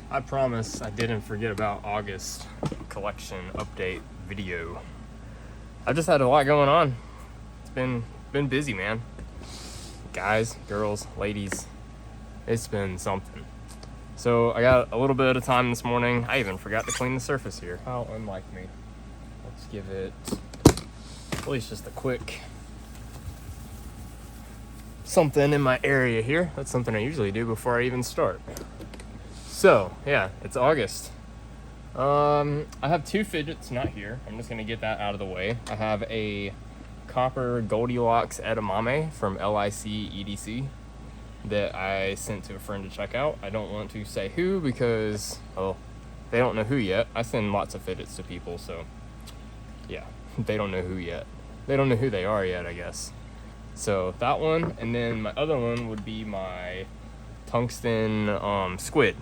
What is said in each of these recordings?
I promise I didn't forget about August collection update video. I just had a lot going on. It's been busy, man. Guys, girls, ladies, it's been something. So I got a little bit of time this morning. I even forgot to clean the surface here. How unlike me. Let's give it at least just a quick something in my area here. That's something I usually do before I even start. So yeah, it's August. I have two fidgets not here. I'm just gonna get that out of the way. I have a copper Goldilocks edamame from LIC EDC that I sent to a friend to check out. I don't want to say who because, well, they don't know who yet. I send lots of fidgets to people, so yeah, they don't know who yet. They don't know who they are yet, I guess. So that one, and then my other one would be my tungsten squid.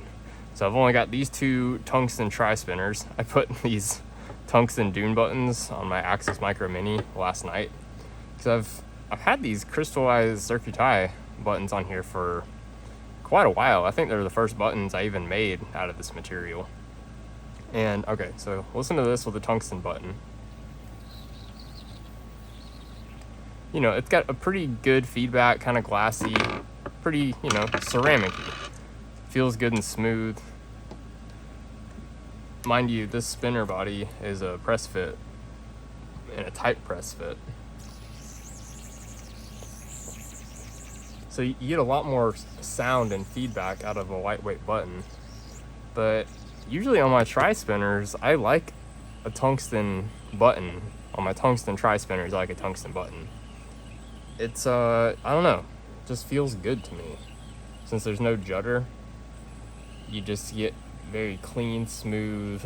So I've only got these two tungsten tri-spinners. I put these tungsten dune buttons on my Axis Micro Mini last night because I've had these crystallized circuit buttons on here for quite a while. I think they're the first buttons I even made out of this material. And okay, so listen to this with a tungsten button. You know, it's got a pretty good feedback, kind of glassy, pretty, you know, ceramic-y. Feels good and smooth. Mind you, this spinner body is a press fit and a tight press fit. So you get a lot more sound and feedback out of a lightweight button. But usually on my tri-spinners, I like a tungsten button. On my tungsten tri-spinners, I like a tungsten button. It's, I don't know, it just feels good to me. Since there's no judder, you just get very clean, smooth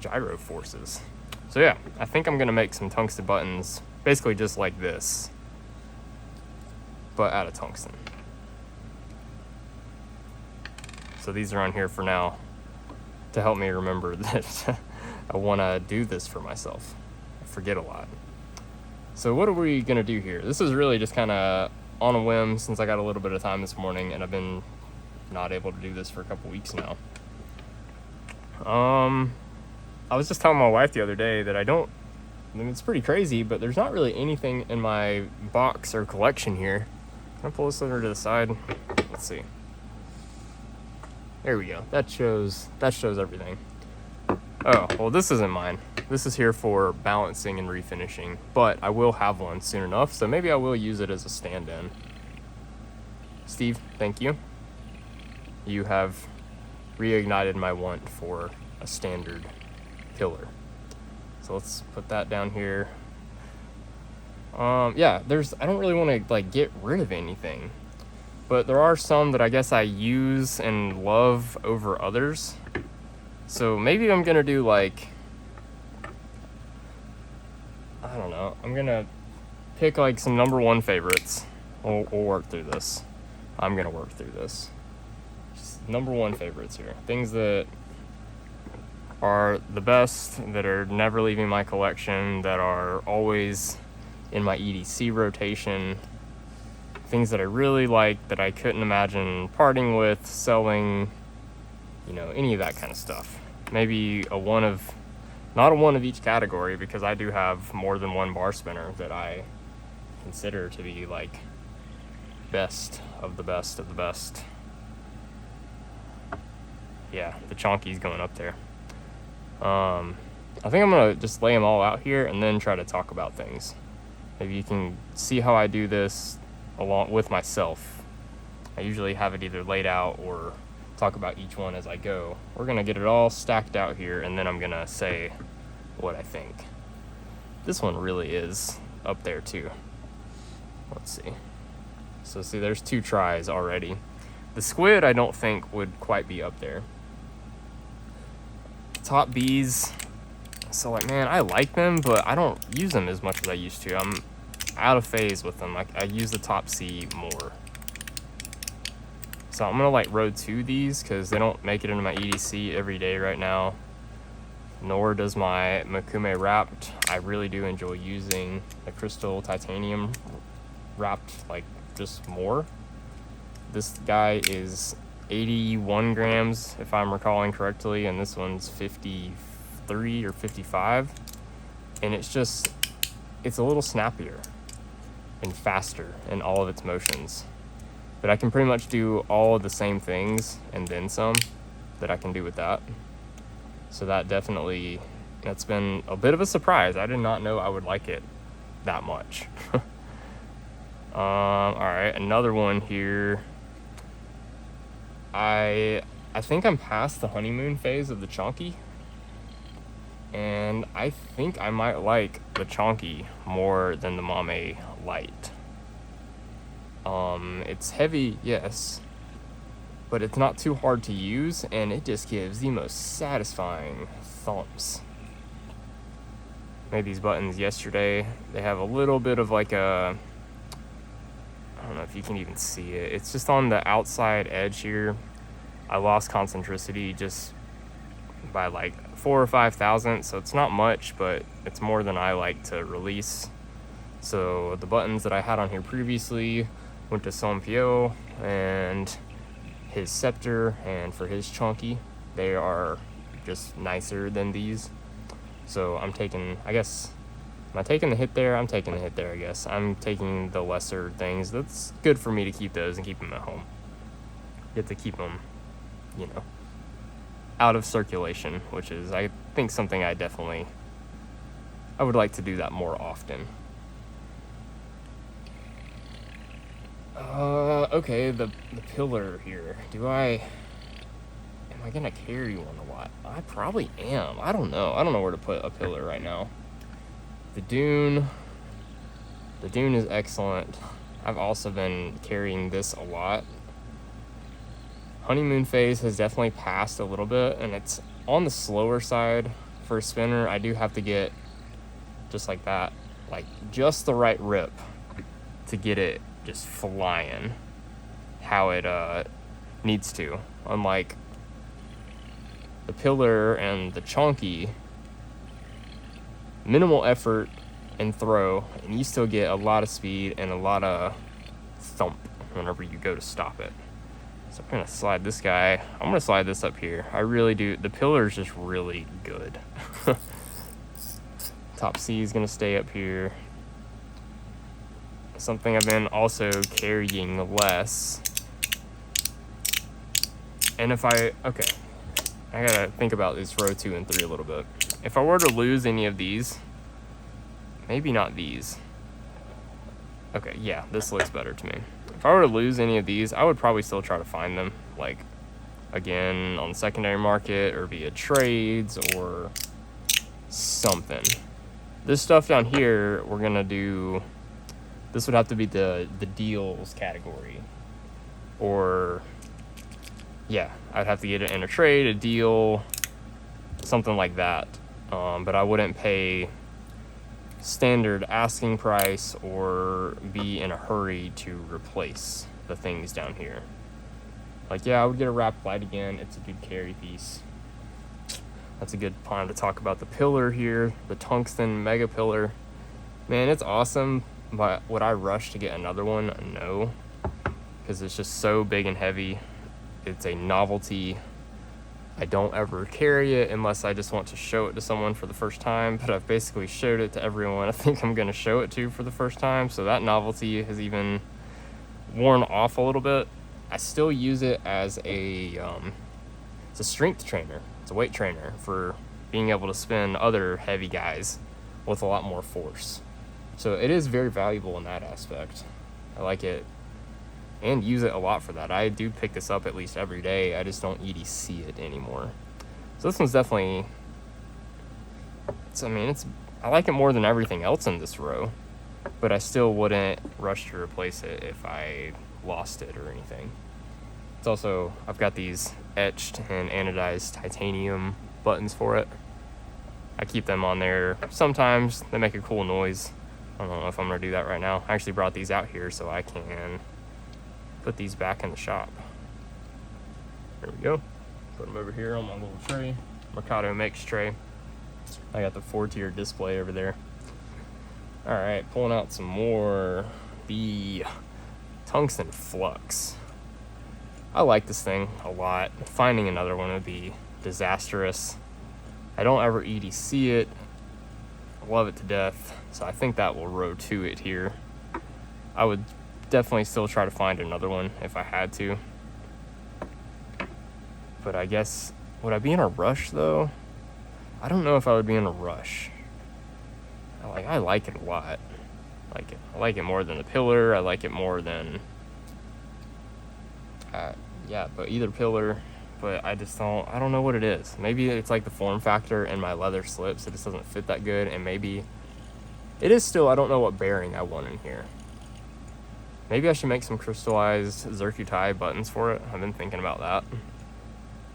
gyro forces. So yeah, I think I'm gonna make some tungsten buttons, basically just like this, but out of tungsten. So these are on here for now to help me remember that I wanna do this for myself. I forget a lot. So what are we gonna do here? This is really just kinda on a whim since I got a little bit of time this morning and I've been not able to do this for a couple weeks now. I was just telling my wife the other day that I mean, it's pretty crazy, but there's not really anything in my box or collection here. Can I pull this over to the side? Let's see. There we go. That shows everything. Oh, well, this isn't mine. This is here for balancing and refinishing, but I will have one soon enough, so maybe I will use it as a stand-in. Steve, thank you. You have reignited my want for a standard pillar. So let's put that down here. Yeah, I don't really want to like get rid of anything, but there are some that I guess I use and love over others. So maybe I'm gonna do like, I don't know, I'm gonna pick like some number one favorites. We'll work through this. I'm gonna work through this. Number one favorites here. Things that are the best, that are never leaving my collection, that are always in my EDC rotation. Things that I really like, that I couldn't imagine parting with, selling, you know, any of that kind of stuff. Maybe not a one of each category, because I do have more than one bar spinner that I consider to be like best of the best of the best. Yeah, the chonky's going up there. I think I'm gonna just lay them all out here and then try to talk about things. Maybe you can see how I do this along with myself. I usually have it either laid out or talk about each one as I go. We're gonna get it all stacked out here and then I'm gonna say what I think. This one really is up there too. Let's see. So see, there's two tries already. The squid I don't think would quite be up there. Top B's, so like, man, I like them, but I don't use them as much as I used to. I'm out of phase with them. Like, I use the Top C more. So I'm gonna like road to these because they don't make it into my EDC every day right now. Nor does my Makume wrapped. I really do enjoy using the crystal titanium wrapped, like, just more. This guy is 81 grams, if I'm recalling correctly, and this one's 53 or 55. And it's a little snappier and faster in all of its motions. But I can pretty much do all of the same things and then some that I can do with that. So that's been a bit of a surprise. I did not know I would like it that much. All right, another one here. I think I'm past the honeymoon phase of the chonky, and I think I might like the chonky more than the Mame light. It's heavy, yes, but it's not too hard to use, and it just gives the most satisfying thumps. Made these buttons yesterday. They have a little bit of like a, I don't know if you can even see it. It's just on the outside edge here. I lost concentricity just by like 4 or 5 thousandths, so it's not much, but it's more than I like to release. So the buttons that I had on here previously went to Sompio and his scepter, and for his chonky, they are just nicer than these. So I'm taking, I guess, am I taking the hit there? I'm taking the hit there, I guess. I'm taking the lesser things. That's good for me to keep those and keep them at home. Get to keep them, out of circulation, which is, I think, something I would like to do that more often. Okay, the pillar here. Am I gonna carry one a lot? I probably am. I don't know where to put a pillar right now. The dune is excellent. I've also been carrying this a lot. Honeymoon phase has definitely passed a little bit, and it's on the slower side for a spinner. I do have to get just like that, like just the right rip to get it just flying how it needs to. Unlike the pillar and the chonky, minimal effort and throw, and you still get a lot of speed and a lot of thump whenever you go to stop it. So I'm gonna slide this guy. I'm gonna slide this up here. I really do. The pillar is just really good. Top C is gonna stay up here. Something I've been also carrying less. And I gotta think about this row 2 and 3 a little bit. If I were to lose any of these, maybe not these. Okay, yeah, this looks better to me. If I were to lose any of these, I would probably still try to find them, like, again, on the secondary market or via trades or something. This stuff down here, we're gonna do, this would have to be the deals category. Or, yeah, I'd have to get it in a trade, a deal, something like that. But I wouldn't pay standard asking price or be in a hurry to replace the things down here. Like, yeah, I would get a wrapped light again. It's a good carry piece. That's a good time to talk about the pillar here, the tungsten mega pillar. Man, it's awesome, but would I rush to get another one? No, because it's just so big and heavy. It's a novelty. I don't ever carry it unless I just want to show it to someone for the first time, but I've basically showed it to everyone I think I'm going to show it to for the first time, so that novelty has even worn off a little bit. I still use it as it's a strength trainer. It's a weight trainer for being able to spin other heavy guys with a lot more force. So it is very valuable in that aspect. I like it and use it a lot for that. I do pick this up at least every day. I just don't EDC it anymore. So this one's definitely, I like it more than everything else in this row, but I still wouldn't rush to replace it if I lost it or anything. It's also, I've got these etched and anodized titanium buttons for it. I keep them on there. Sometimes they make a cool noise. I don't know if I'm gonna do that right now. I actually brought these out here so I can put these back in the shop. There we go. Put them over here on my little tray, Mercado Mix tray. I got the 4-tier display over there. All right, pulling out some more. The Tungsten Flux. I like this thing a lot. Finding another one would be disastrous. I don't ever EDC it. I love it to death, so I think that will row to it here. I would definitely still try to find another one if I had to. But I guess, would I be in a rush though? I don't know if I would be in a rush. I like it a lot. I like it more than the pillar. I like it more than, but either pillar. But I don't know what it is. Maybe it's like the form factor and my leather slips. It just doesn't fit that good. And maybe it is still, I don't know what bearing I want in here. Maybe I should make some crystallized zircuti buttons for it. I've been thinking about that.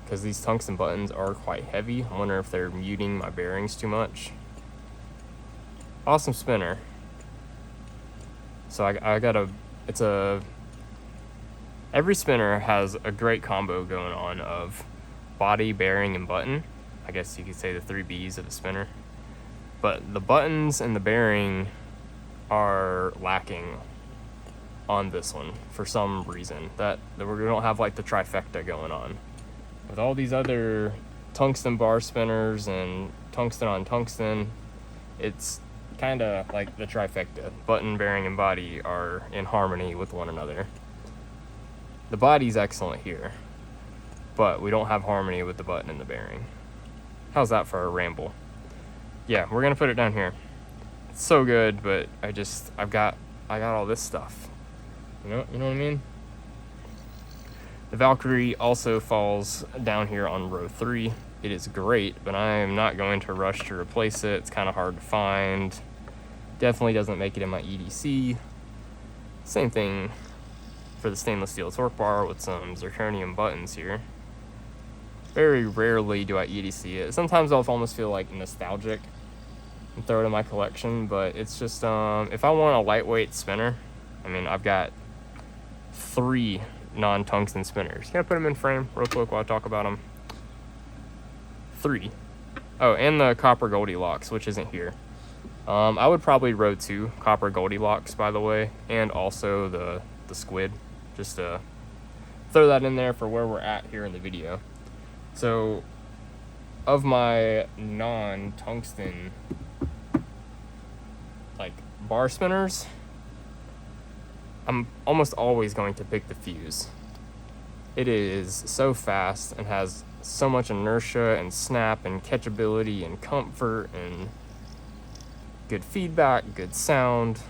Because these tungsten buttons are quite heavy. I wonder if they're muting my bearings too much. Awesome spinner. So every spinner has a great combo going on of body, bearing, and button. I guess you could say the 3 B's of a spinner. But the buttons and the bearing are lacking on this one for some reason. That we don't have like the trifecta going on. With all these other tungsten bar spinners and tungsten on tungsten, it's kind of like the trifecta. Button, bearing, and body are in harmony with one another. The body's excellent here, but we don't have harmony with the button and the bearing. How's that for a ramble? Yeah, we're gonna put it down here. It's so good, but I got all this stuff. You know what I mean? The Valkyrie also falls down here on row 3. It is great, but I am not going to rush to replace it. It's kind of hard to find. Definitely doesn't make it in my EDC. Same thing for the stainless steel torque bar with some zirconium buttons here. Very rarely do I EDC it. Sometimes I'll almost feel like nostalgic and throw it in my collection, but it's just, if I want a lightweight spinner, I mean, I've got 3 non-tungsten spinners. Can I put them in frame real quick while I talk about them? 3. Oh, and the copper Goldilocks, which isn't here. I would probably row 2 copper Goldilocks, by the way, and also the squid, just to throw that in there for where we're at here in the video. So, of my non-tungsten bar spinners, I'm almost always going to pick the Fuse. It is so fast and has so much inertia and snap and catchability and comfort and good feedback, good sound.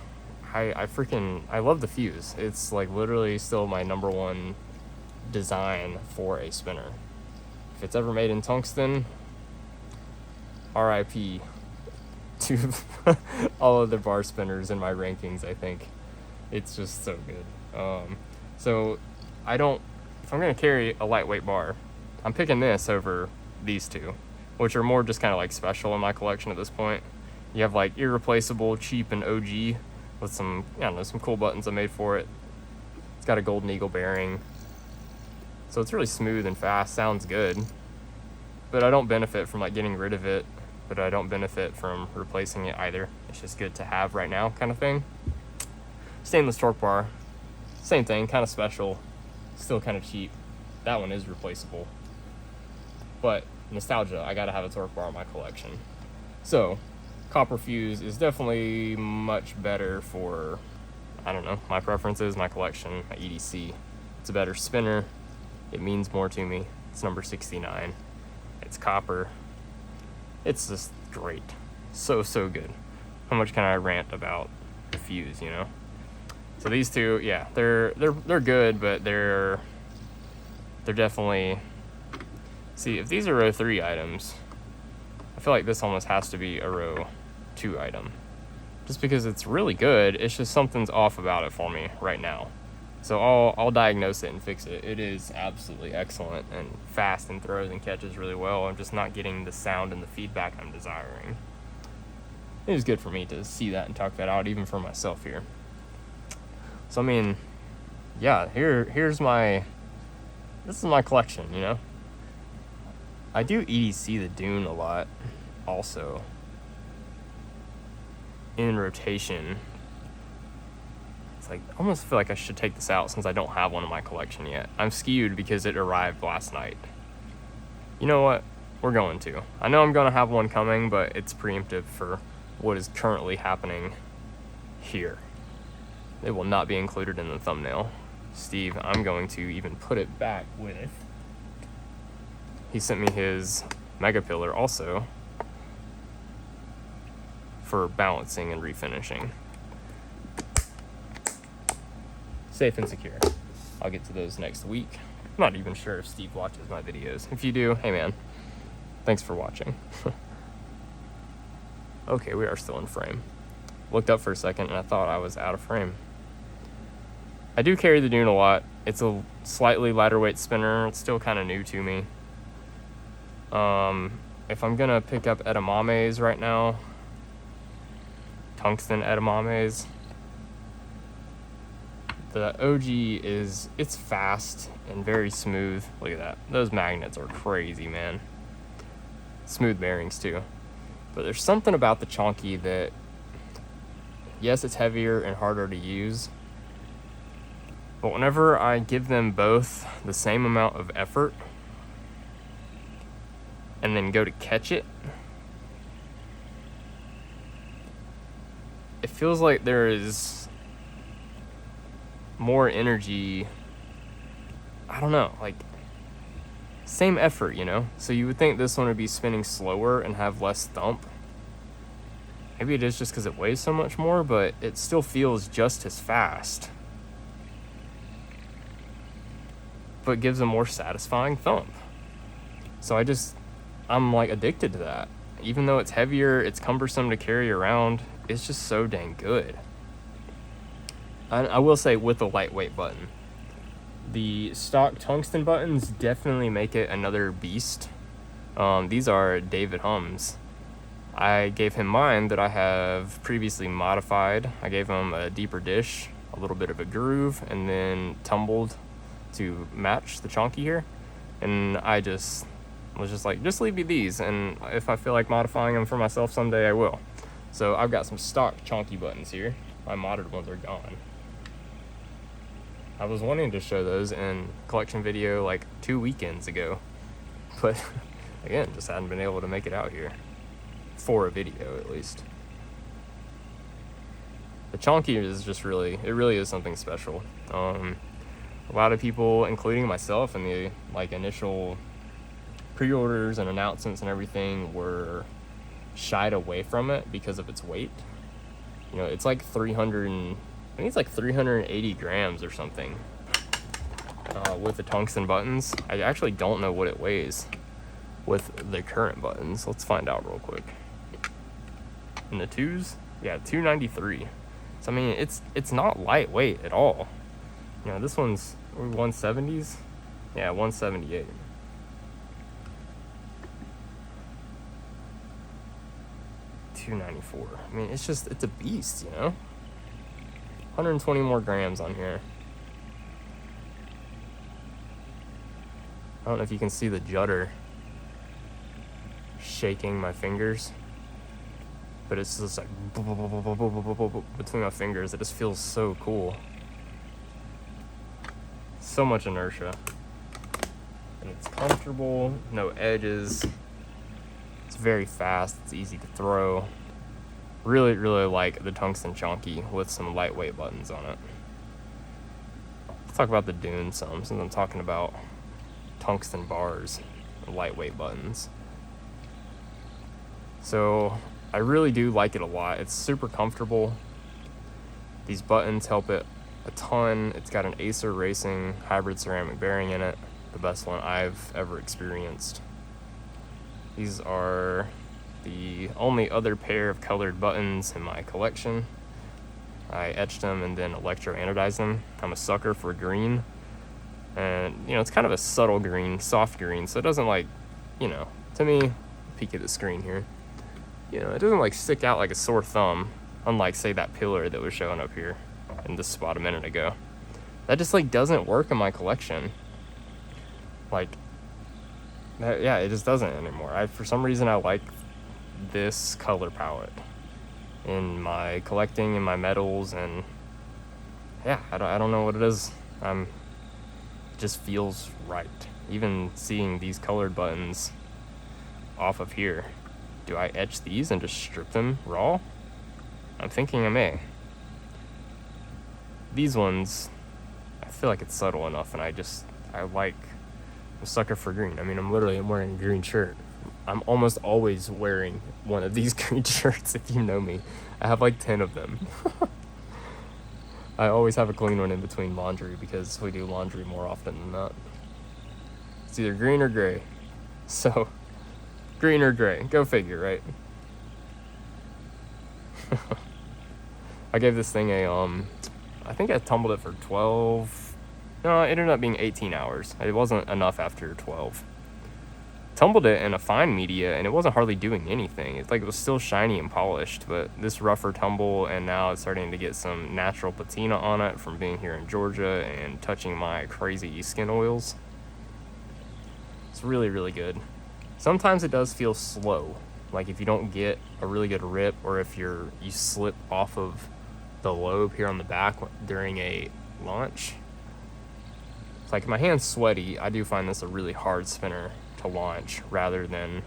I love the Fuse. It's literally still my number 1 design for a spinner. If it's ever made in tungsten, RIP to all of the bar spinners in my rankings, I think. It's just so good. So if I'm gonna carry a lightweight bar, I'm picking this over these 2, which are more just kind of special in my collection at this point. You have irreplaceable, cheap, and OG with some cool buttons I made for it. It's got a golden eagle bearing. So it's really smooth and fast, sounds good. But I don't benefit from getting rid of it, but I don't benefit from replacing it either. It's just good to have right now kind of thing. Stainless torque bar, same thing, kind of special, still kind of cheap. That one is replaceable. But nostalgia, I gotta have a torque bar in my collection. So, copper Fuse is definitely much better for, I don't know, my preferences, my collection, my EDC. It's a better spinner. It means more to me. It's number 69. It's copper. It's just great. So good. How much can I rant about the Fuse, you know? So these 2, yeah, they're good, but they're definitely, see, if these are row 3 items, I feel like this almost has to be a row 2 item. Just because it's really good, it's just something's off about it for me right now. So I'll diagnose it and fix it. It is absolutely excellent and fast and throws and catches really well. I'm just not getting the sound and the feedback I'm desiring. It was good for me to see that and talk that out, even for myself here. So I mean, yeah, this is my collection, you know. I do EDC the Dune a lot, also. In rotation. It's like, I almost feel like I should take this out since I don't have one in my collection yet. I'm skewed because it arrived last night. You know what? We're going to. I know I'm going to have one coming, but it's preemptive for what is currently happening here. It will not be included in the thumbnail. Steve, I'm going to even put it back with. He sent me his Mega Pillar also for balancing and refinishing. Safe and secure. I'll get to those next week. I'm not even sure if Steve watches my videos. If you do, hey man, thanks for watching. Okay, we are still in frame. Looked up for a second and I thought I was out of frame. I do carry the Dune a lot. It's a slightly lighter weight spinner. It's still kind of new to me. If I'm gonna pick up edamames right now, tungsten edamames, the OG it's fast and very smooth. Look at that. Those magnets are crazy, man. Smooth bearings too. But there's something about the chonky that, yes, it's heavier and harder to use, but whenever I give them both the same amount of effort and then go to catch it, it feels like there is more energy. I don't know, like same effort, you know? So you would think this one would be spinning slower and have less thump. Maybe it is just because it weighs so much more, but it still feels just as fast, but gives a more satisfying thump. So I'm like addicted to that. Even though it's heavier, it's cumbersome to carry around, it's just so dang good. I will say, with the lightweight button, the stock tungsten buttons definitely make it another beast. These are David Hum's. I gave him mine that I have previously modified. I gave him a deeper dish, a little bit of a groove, and then tumbled to match the chonky here. And I was just like, just leave me these, and if I feel like modifying them for myself someday, I will. So I've got some stock chonky buttons here. My modded ones are gone. I was wanting to show those in collection video like 2 weekends ago, but again, just hadn't been able to make it out here for a video at least. The chonky is just it really is something special. A lot of people, including myself, in the like initial pre-orders and announcements and everything, were shied away from it because of its weight. You know, it's like 380 grams or something with the tungsten buttons. I actually don't know what it weighs with the current buttons. Let's find out real quick. In the twos, yeah, 293. So I mean, it's not lightweight at all. You know, this one's 170s. Yeah, 178. $294. I mean, it's a beast, you know? 120 more grams on here. I don't know if you can see the judder shaking my fingers, but it's just like between my fingers. It just feels so cool. So much inertia. And it's comfortable, no edges. It's very fast, it's easy to throw. Really, really like the tungsten chonky with some lightweight buttons on it. Let's talk about the Dune some, since I'm talking about tungsten bars and lightweight buttons. So I really do like it a lot. It's super comfortable. These buttons help it a ton. It's got an Acer Racing hybrid ceramic bearing in it, the best one I've ever experienced. These are the only other pair of colored buttons in my collection. I etched them and then electro-anodized them. I'm a sucker for green, and you know, it's kind of a subtle green, soft green, so it doesn't like, you know, to me, peek at the screen here, you know, it doesn't like stick out like a sore thumb, unlike say that pillar that was showing up here in this spot a minute ago. That just like doesn't work in my collection. Like that, yeah, it just doesn't anymore. For some reason I like this color palette in my collecting and my metals, and yeah, I don't know what it is. It just feels right. Even seeing these colored buttons off of here. Do I etch these and just strip them raw? I'm thinking I may. These ones, I feel like it's subtle enough, and I'm a sucker for green. I mean, I'm wearing a green shirt. I'm almost always wearing one of these green shirts, if you know me. I have like 10 of them. I always have a clean one in between laundry because we do laundry more often than not. It's either green or gray. So, green or gray. Go figure, right? I gave this thing I think I tumbled it for 12. No, it ended up being 18 hours. It wasn't enough after 12. Tumbled it in a fine media, and it wasn't hardly doing anything. It's like it was still shiny and polished, but this rougher tumble, and now it's starting to get some natural patina on it from being here in Georgia and touching my crazy skin oils. It's really, really good. Sometimes it does feel slow, like if you don't get a really good rip, or if you slip off of the lobe here on the back during a launch. It's like my hand's sweaty. I do find this a really hard spinner to launch, rather than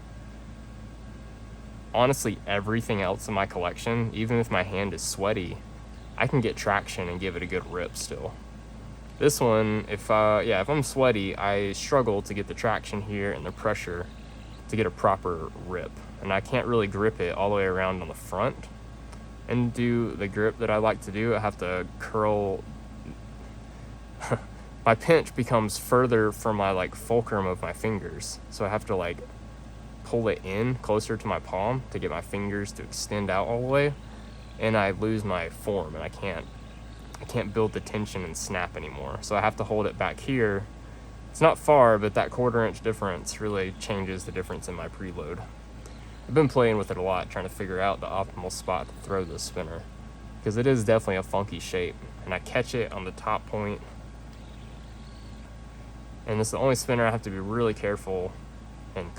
honestly everything else in my collection. Even if my hand is sweaty, I can get traction and give it a good rip still. This one, if I'm sweaty, I struggle to get the traction here and the pressure to get a proper rip, and I can't really grip it all the way around on the front and do the grip that I like to do. I have to curl. My pinch becomes further from my like fulcrum of my fingers, so I have to like pull it in closer to my palm to get my fingers to extend out all the way, and I lose my form, and I can't build the tension and snap anymore. So I have to hold it back here. It's not far, but that 1/4 inch difference really changes the difference in my preload. I've been playing with it a lot, trying to figure out the optimal spot to throw this spinner, because it is definitely a funky shape, and I catch it on the top point. And this is the only spinner I have to be really careful and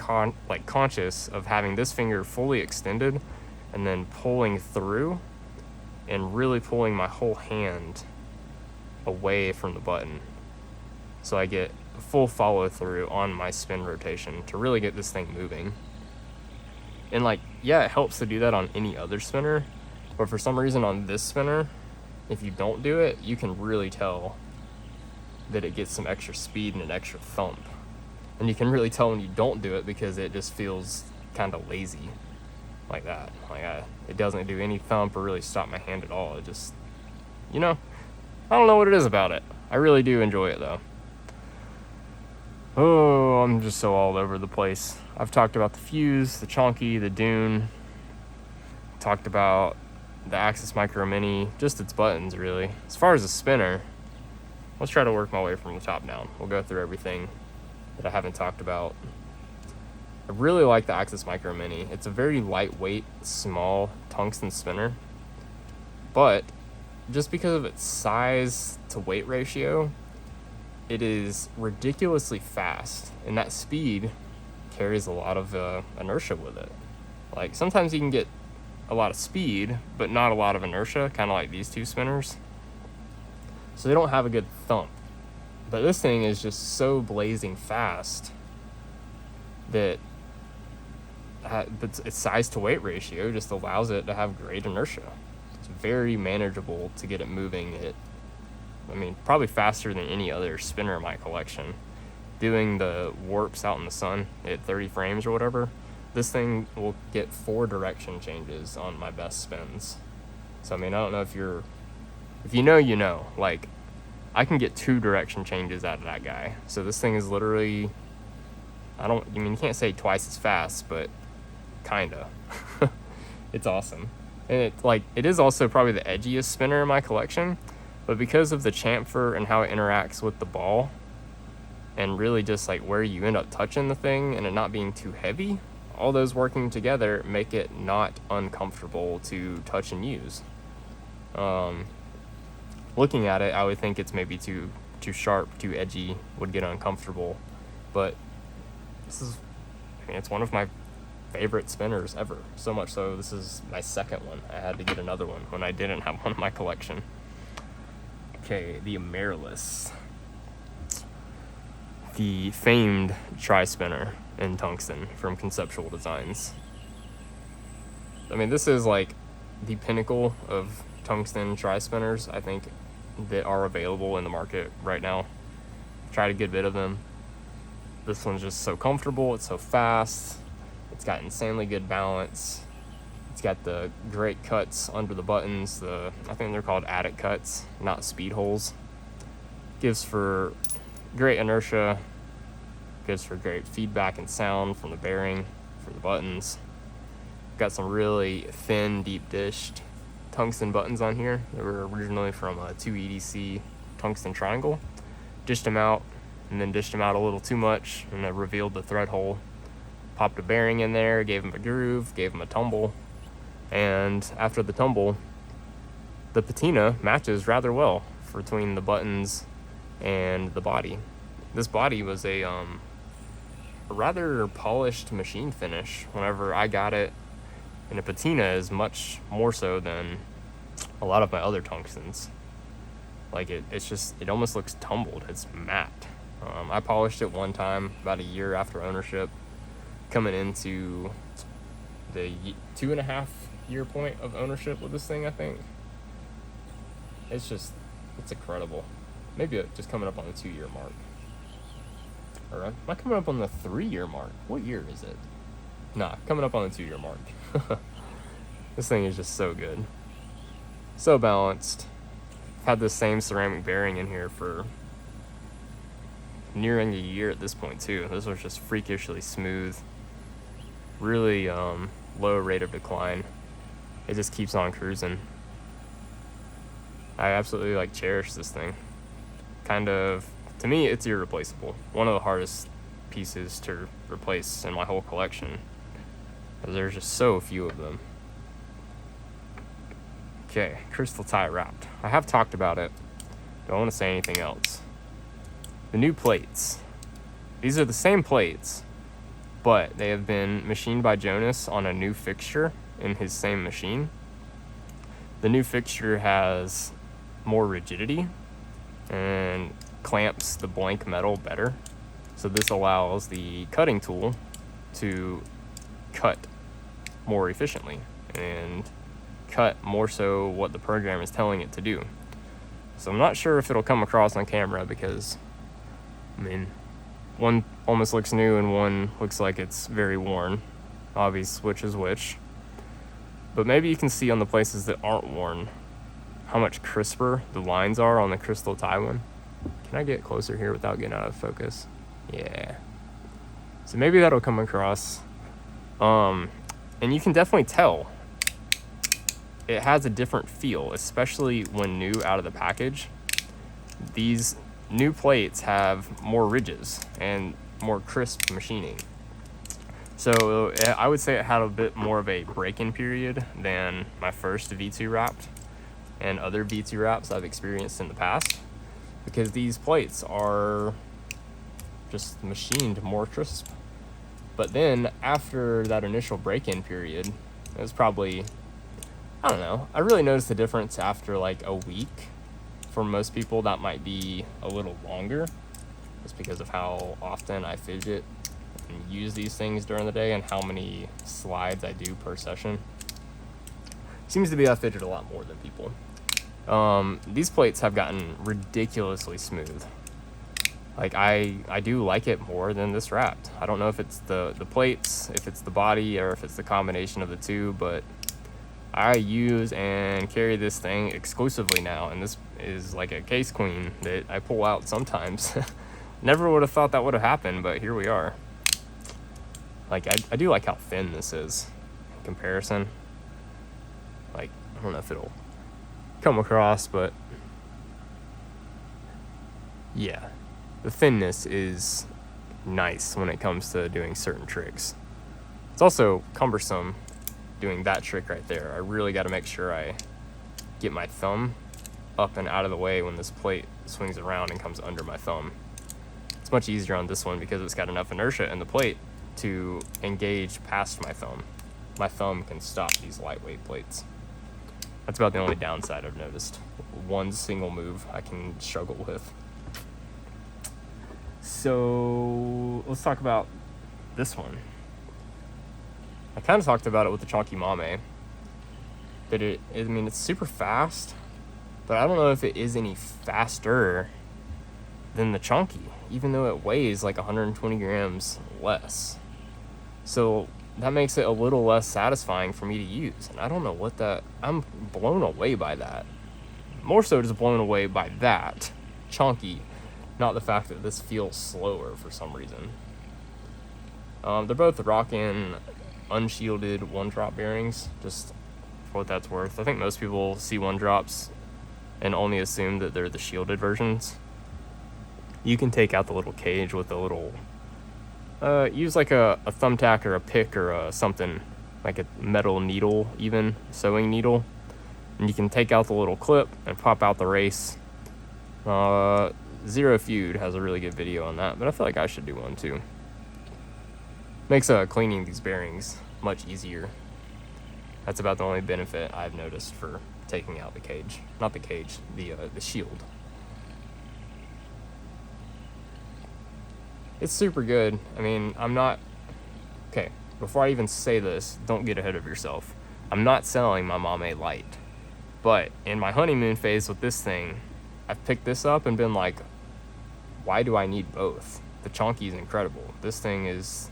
conscious of having this finger fully extended and then pulling through and really pulling my whole hand away from the button, so I get a full follow through on my spin rotation to really get this thing moving. And it helps to do that on any other spinner, but for some reason on this spinner, if you don't do it, you can really tell that it gets some extra speed and an extra thump. And you can really tell when you don't do it, because it just feels kind of lazy like that. It doesn't do any thump or really stop my hand at all. It just, I don't know what it is about it. I really do enjoy it though. Oh, I'm just so all over the place. I've talked about the Fuse, the Chonky, the Dune. Talked about the Axis Micro Mini, just its buttons really. As far as the spinner, let's try to work my way from the top down. We'll go through everything that I haven't talked about. I really like the Axis Micro Mini. It's a very lightweight, small tungsten spinner, but just because of its size to weight ratio, it is ridiculously fast, and that speed carries a lot of inertia with it. Like sometimes you can get a lot of speed, but not a lot of inertia, kind of like these two spinners. So they don't have a good thump. But this thing is just so blazing fast that its size to weight ratio just allows it to have great inertia. It's very manageable to get it moving. Probably faster than any other spinner in my collection. Doing the warps out in the sun at 30 frames or whatever, this thing will get 4 direction changes on my best spins. So I don't know if you know, like I can get 2 direction changes out of that guy. So this thing is literally, you can't say twice as fast, but kinda. It's awesome. And it is also probably the edgiest spinner in my collection, but because of the chamfer and how it interacts with the ball, and really just where you end up touching the thing and it not being too heavy, all those working together make it not uncomfortable to touch and use. Looking at it, I would think it's maybe too sharp, too edgy, would get uncomfortable, but it's one of my favorite spinners ever. So much so, this is my second one. I had to get another one when I didn't have one in my collection. Okay, the Amaryllis. The famed tri-spinner in tungsten from Conceptual Designs. I mean, this is like the pinnacle of tungsten tri-spinners, I think, that are available in the market right now. Tried a good bit of them. This one's just so comfortable, it's so fast, it's got insanely good balance. It's got the great cuts under the buttons. I think they're called addict cuts, not speed holes. Gives for great inertia. Gives for great feedback and sound from the bearing for the buttons. Got some really thin, deep dished tungsten buttons on here. They were originally from a 2EDC tungsten triangle. Dished them out, and then dished them out a little too much, and I revealed the thread hole. Popped a bearing in there, gave them a groove, gave them a tumble. And after the tumble, the patina matches rather well between the buttons and the body. This body was a rather polished machine finish whenever I got it, and the patina is much more so than a lot of my other tungstens. Like it almost looks tumbled. It's matte. I polished it one time about a year after ownership, coming into the 2.5 year point of ownership with this thing, I think. It's incredible. Maybe just coming up on the 2-year mark. Or am I coming up on the 3-year mark? What year is it? Nah, coming up on the 2-year mark. This thing is just so good. So balanced. Had this same ceramic bearing in here for nearing a year at this point too. This was just freakishly smooth. Really low rate of decline. It just keeps on cruising. I absolutely cherish this thing. To me, it's irreplaceable. One of the hardest pieces to replace in my whole collection, because there's just so few of them. Okay, crystal tie wrapped. I have talked about it. Don't want to say anything else. The new plates. These are the same plates, but they have been machined by Jonas on a new fixture in his same machine. The new fixture has more rigidity and clamps the blank metal better. So this allows the cutting tool to cut more efficiently and cut more so what the program is telling it to do. So I'm not sure if it'll come across on camera because, I mean, one almost looks new and one looks like it's very worn. Obvious which is which. But maybe you can see on the places that aren't worn how much crisper the lines are on the crystal tie one. Can I get closer here without getting out of focus? Yeah. So maybe that'll come across. And you can definitely tell it has a different feel, especially when new out of the package. These new plates have more ridges and more crisp machining. So I would say it had a bit more of a break-in period than my first V2 wrapped and other V2 wraps I've experienced in the past, because these plates are just machined more crisp. But then after that initial break-in period, it was probably, I don't know, I really noticed the difference after like a week. For most people that might be a little longer, just because of how often I fidget and use these things during the day and how many slides I do per session. Seems to be I fidget a lot more than people. These plates have gotten ridiculously smooth. Like I do like it more than this wrapped. I don't know if it's the plates, if it's the body, or if it's the combination of the two, but I use and carry this thing exclusively now, and this is like a case queen that I pull out sometimes. Never would have thought that would have happened, but here we are. Like I do like how thin this is in comparison. Like, I don't know if it'll come across, but yeah, the thinness is nice when it comes to doing certain tricks. It's also cumbersome doing that trick right there. I really got to make sure I get my thumb up and out of the way when this plate swings around and comes under my thumb. It's much easier on this one because it's got enough inertia in the plate to engage past my thumb. My thumb can stop these lightweight plates. That's about the only downside I've noticed. One single move I can struggle with. So let's talk about this one. I kind of talked about it with the Chonky Mame. That it's super fast, but I don't know if it is any faster than the Chonky, even though it weighs like 120 grams less. So that makes it a little less satisfying for me to use. And I don't know what I'm blown away by that. More so just blown away by that Chonky, not the fact that this feels slower for some reason. They're both rocking unshielded 1-drop bearings, just for what that's worth. I think most people see 1-drops and only assume that they're the shielded versions. You can take out the little cage with a little, use like a thumbtack or a pick or something, like a metal needle, even sewing needle, and you can take out the little clip and pop out the race. Zero Feud has a really good video on that, but I feel like I should do one too. Makes cleaning these bearings much easier. That's about the only benefit I've noticed for taking out the cage. Not the cage, the shield. It's super good. I mean, okay, before I even say this, don't get ahead of yourself. I'm not selling my Mame Light. But in my honeymoon phase with this thing, I've picked this up and been like, why do I need both? The Chonky is incredible. This thing is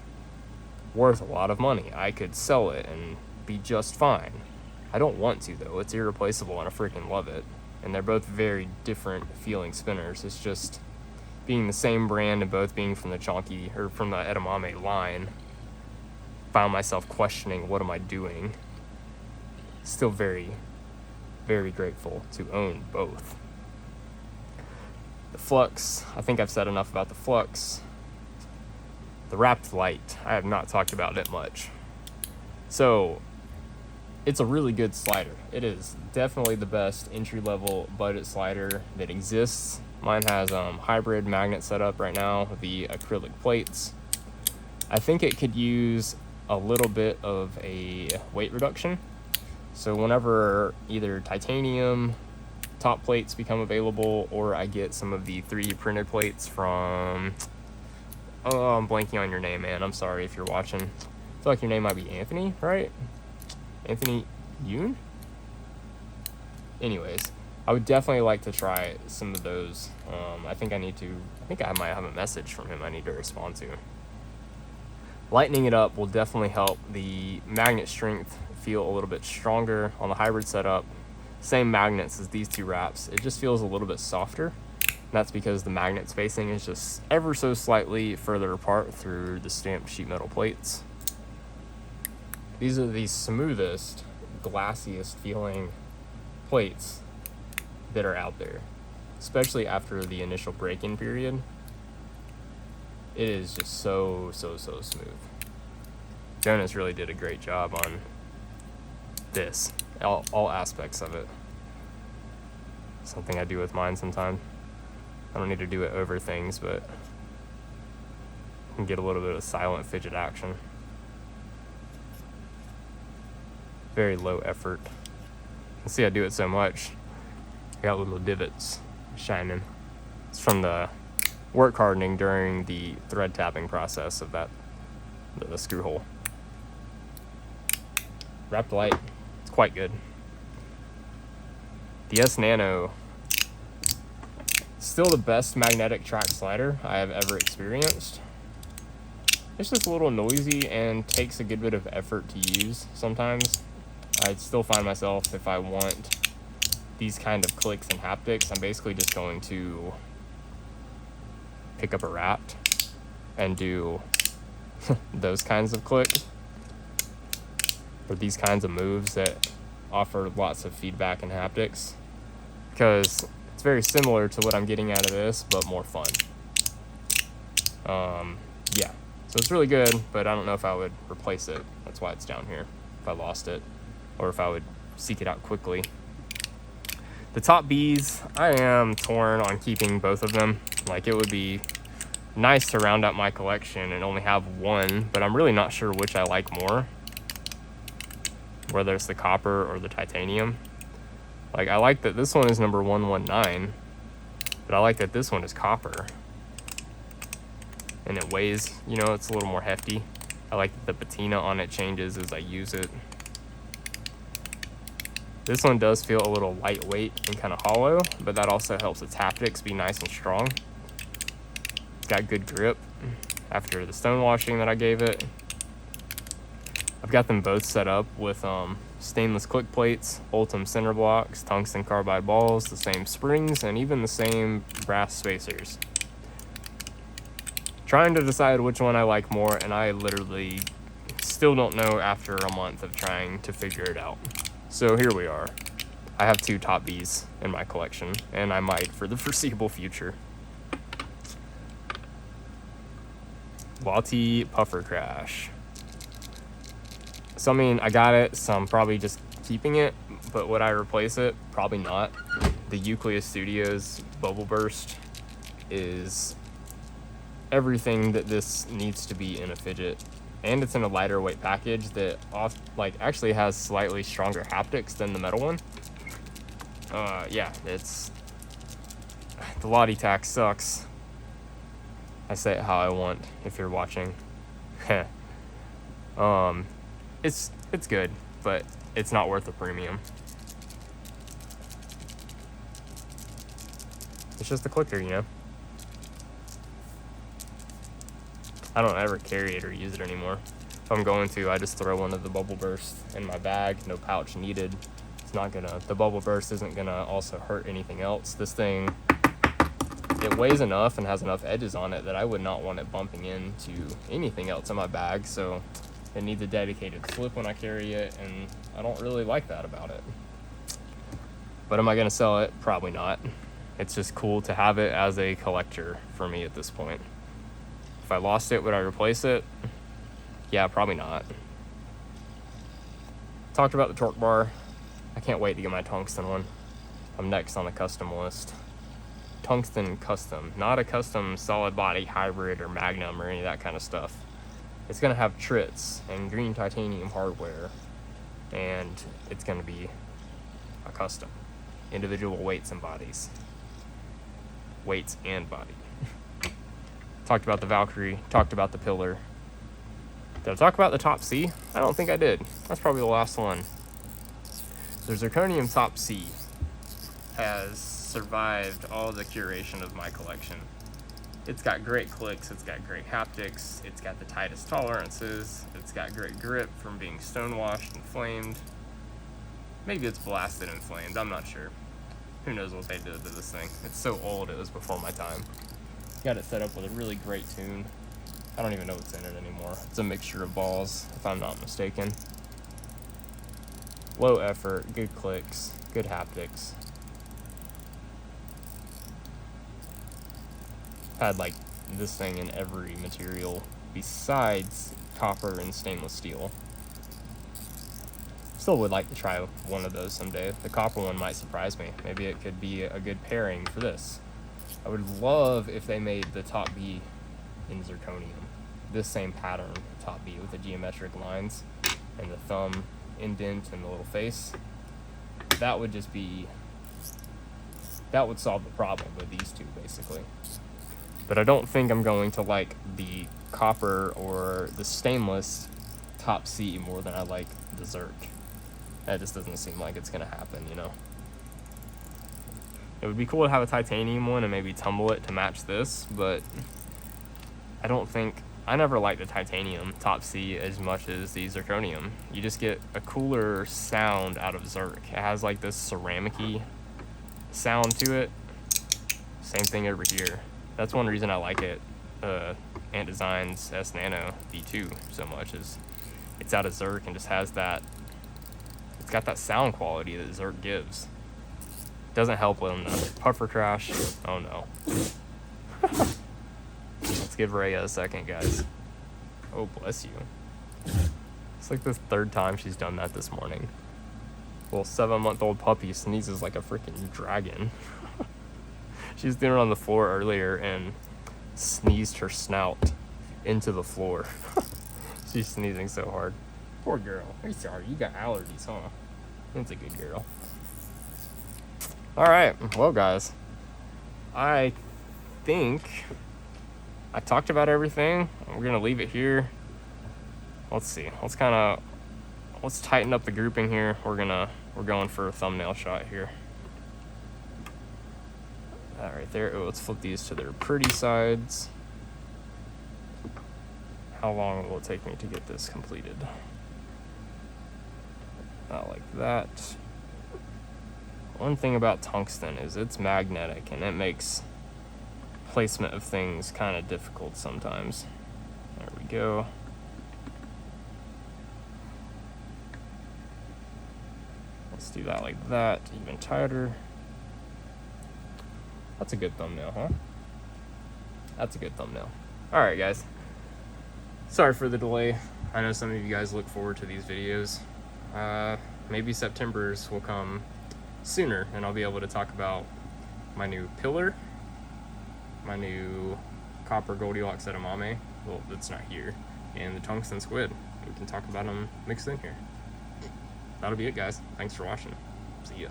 worth a lot of money. I could sell it and be just fine. I don't want to though. It's irreplaceable and I freaking love it. And they're both very different feeling spinners. It's just being the same brand and both being from the Chonky or from the Edamame line. Found myself questioning, what am I doing? Still very, very grateful to own both. The Flux, I think I've said enough about the Flux. The Wrapped Light, I have not talked about it much. So, it's a really good slider. It is definitely the best entry-level budget slider that exists. Mine has hybrid magnet setup right now with the acrylic plates. I think it could use a little bit of a weight reduction. So whenever either titanium top plates become available or I get some of the 3D printed plates from, I'm blanking on your name, man. I'm sorry if you're watching. I feel like your name might be Anthony, right? Anthony Yoon? Anyways, I would definitely like to try some of those. I think I might have a message from him I need to respond to. Lightening it up will definitely help the magnet strength feel a little bit stronger on the hybrid setup. Same magnets as these two wraps. It just feels a little bit softer. And that's because the magnet spacing is just ever so slightly further apart through the stamped sheet metal plates. These are the smoothest, glassiest feeling plates that are out there, especially after the initial break-in period. It is just so smooth. Jonas really did a great job on this, all aspects of it. Something I do with mine sometimes. I don't need to do it over things, but I can get a little bit of silent fidget action. Very low effort. You can see I do it so much. I got little divots shining. It's from the work hardening during the thread tapping process of that, the screw hole. Wrapped Light, it's quite good. The S Nano, still the best magnetic track slider I have ever experienced. It's just a little noisy and takes a good bit of effort to use sometimes. I still find myself, if I want these kind of clicks and haptics, I'm basically just going to pick up a wrapped and do those kinds of clicks or these kinds of moves that offer lots of feedback and haptics, because it's very similar to what I'm getting out of this, but more fun. Yeah, so it's really good, but I don't know if I would replace it. That's why it's down here, if I lost it, or if I would seek it out quickly. The top Bs, I am torn on keeping both of them. Like, it would be nice to round out my collection and only have one, but I'm really not sure which I like more, whether it's the copper or the titanium. Like, I like that this one is number 119, but I like that this one is copper. And it weighs, you know, it's a little more hefty. I like that the patina on it changes as I use it. This one does feel a little lightweight and kind of hollow, but that also helps its haptics be nice and strong. It's got good grip after the stone washing that I gave it. I've got them both set up with stainless click plates, Ultim center blocks, tungsten carbide balls, the same springs, and even the same brass spacers. Trying to decide which one I like more, and I literally still don't know after a month of trying to figure it out. So here we are. I have 2 Top Bs in my collection, and I might for the foreseeable future. Walty Puffer Crash. So I mean, I got it, so I'm probably just keeping it, but would I replace it? Probably not. The Euclid Studios Bubble Burst is everything that this needs to be in a fidget, and it's in a lighter weight package that actually has slightly stronger haptics than the metal one. Yeah, it's the Lottie tack sucks. I say it how I want if you're watching. It's good, but it's not worth the premium. It's just a clicker, you know. I don't ever carry it or use it anymore. If I'm going to, I just throw one of the Bubble Burst in my bag, no pouch needed. It's not gonna, the Bubble Burst isn't gonna also hurt anything else. This thing, it weighs enough and has enough edges on it that I would not want it bumping into anything else in my bag, so it needs a dedicated flip when I carry it, and I don't really like that about it. But am I gonna sell it? Probably not. It's just cool to have it as a collector for me at this point. If I lost it, would I replace it? Yeah, probably not. Talked about the torque bar. I can't wait to get my tungsten one. I'm next on the custom list. Tungsten custom, not a custom solid body hybrid or Magnum or any of that kind of stuff. It's gonna have trits and green titanium hardware, and it's gonna be a custom. Individual weights and bodies. Weights and body. Talked about the Valkyrie, talked about the pillar. Did I talk about the Top C? I don't think I did. That's probably the last one. The zirconium Top C has survived all the curation of my collection. It's got great clicks, it's got great haptics, it's got the tightest tolerances, it's got great grip from being stonewashed and flamed. Maybe it's blasted and flamed, I'm not sure. Who knows what they did to this thing. It's so old, it was before my time. Got it set up with a really great tune. I don't even know what's in it anymore. It's a mixture of balls, if I'm not mistaken. Low effort, good clicks, good haptics. Had like this thing in every material besides copper and stainless steel. Still would like to try one of those someday. The copper one might surprise me. Maybe it could be a good pairing for this. I would love if they made the Top B in zirconium. This same pattern, Top B, with the geometric lines and the thumb indent and the little face. That would just be, that would solve the problem with these two, basically. But I don't think I'm going to like the copper or the stainless Top C more than I like the Zirc. That just doesn't seem like it's gonna happen, you know? It would be cool to have a titanium one and maybe tumble it to match this, but I don't think, I never liked the titanium Top C as much as the zirconium. You just get a cooler sound out of Zirc. It has like this ceramic-y sound to it. Same thing over here. That's one reason I like it, Ant Designs S Nano V2 so much, is it's out of Zirc and just has that, it's got that sound quality that Zirc gives. Doesn't help when the puffer crash. Oh no. Let's give Rhea a second, guys. Oh, bless you. It's like the third time she's done that this morning. Little 7-month-old puppy sneezes like a freaking dragon. She was doing it on the floor earlier and sneezed her snout into the floor. She's sneezing so hard. Poor girl. I'm sorry, you got allergies, huh? That's a good girl. All right, well guys, I think I talked about everything. We're gonna leave it here. Let's see, let's tighten up the grouping here. We're going for a thumbnail shot here. That right there. Oh, let's flip these to their pretty sides. How long will it take me to get this completed? Not like that. One thing about tungsten is it's magnetic, and it makes placement of things kind of difficult sometimes. There we go. Let's do that like that, even tighter. That's a good thumbnail, huh? That's a good thumbnail. All right, guys. Sorry for the delay. I know some of you guys look forward to these videos. Maybe September's will come sooner, and I'll be able to talk about my new pillar, my new copper Goldilocks edamame. Well, that's not here, and the tungsten squid. We can talk about them mixed in here. That'll be it, guys. Thanks for watching. See ya.